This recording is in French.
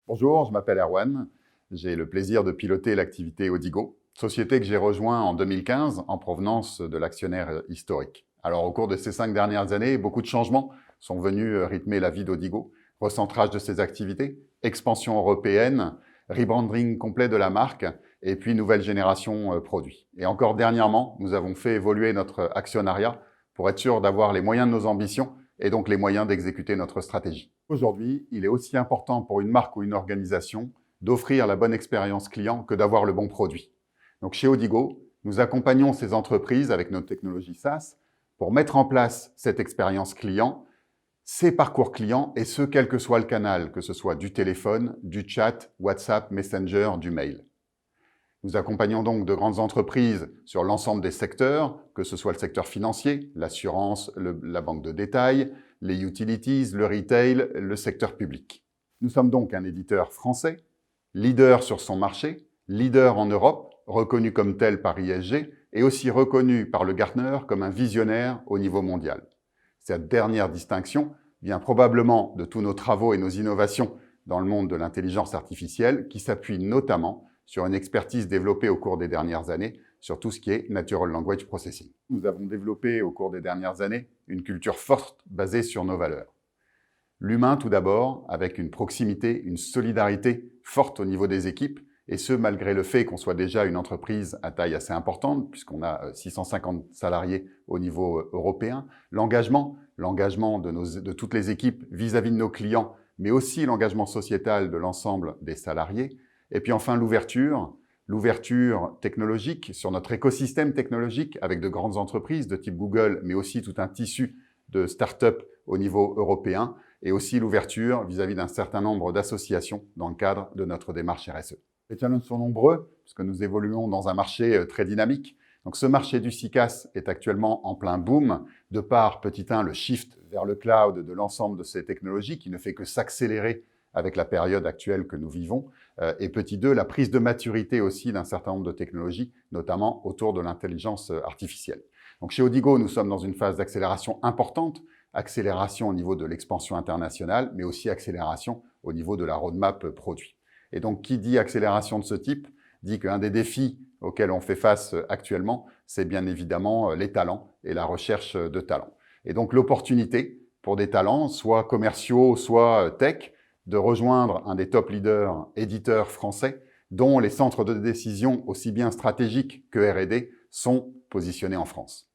Bonjour, je m'appelle Erwan. J'ai le plaisir de piloter l'activité Odigo, société que j'ai rejoint en 2015 en provenance de l'actionnaire historique. Alors, au cours de ces 5 dernières années, beaucoup de changements sont venus rythmer la vie d'Odigo. Recentrage de ses activités, expansion européenne, rebranding complet de la marque et puis nouvelle génération produits. Et encore dernièrement, nous avons fait évoluer notre actionnariat pour être sûr d'avoir les moyens de nos ambitions et donc les moyens d'exécuter notre stratégie. Aujourd'hui, il est aussi important pour une marque ou une organisation d'offrir la bonne expérience client que d'avoir le bon produit. Donc chez Odigo, nous accompagnons ces entreprises avec nos technologies SaaS pour mettre en place cette expérience client, ces parcours clients, et ce, quel que soit le canal, que ce soit du téléphone, du chat, WhatsApp, Messenger, du mail. Nous accompagnons donc de grandes entreprises sur l'ensemble des secteurs, que ce soit le secteur financier, l'assurance, la banque de détail, les utilities, le retail, le secteur public. Nous sommes donc un éditeur français, leader sur son marché, leader en Europe, reconnu comme tel par ISG et aussi reconnu par le Gartner comme un visionnaire au niveau mondial. Cette dernière distinction vient probablement de tous nos travaux et nos innovations dans le monde de l'intelligence artificielle qui s'appuient notamment sur une expertise développée au cours des dernières années sur tout ce qui est Natural Language Processing. Nous avons développé au cours des dernières années une culture forte basée sur nos valeurs. L'humain tout d'abord, avec une proximité, une solidarité forte au niveau des équipes, et ce malgré le fait qu'on soit déjà une entreprise à taille assez importante, puisqu'on a 650 salariés au niveau européen. L'engagement de toutes les équipes vis-à-vis de nos clients, mais aussi l'engagement sociétal de l'ensemble des salariés. Et puis enfin l'ouverture technologique sur notre écosystème technologique avec de grandes entreprises de type Google, mais aussi tout un tissu de start-up au niveau européen, et aussi l'ouverture vis-à-vis d'un certain nombre d'associations dans le cadre de notre démarche RSE. Les challenges sont nombreux, puisque nous évoluons dans un marché très dynamique. Donc ce marché du CCaaS est actuellement en plein boom, de par, petit 1, le shift vers le cloud de l'ensemble de ces technologies, qui ne fait que s'accélérer avec la période actuelle que nous vivons, et petit 2, la prise de maturité aussi d'un certain nombre de technologies, notamment autour de l'intelligence artificielle. Donc chez Odigo, nous sommes dans une phase d'accélération importante, accélération au niveau de l'expansion internationale, mais aussi accélération au niveau de la roadmap produit. Et donc, qui dit accélération de ce type, dit qu'un des défis auxquels on fait face actuellement, c'est bien évidemment les talents et la recherche de talents. Et donc, l'opportunité pour des talents, soit commerciaux, soit tech, de rejoindre un des top leaders éditeurs français, dont les centres de décision, aussi bien stratégiques que R&D, sont positionnés en France.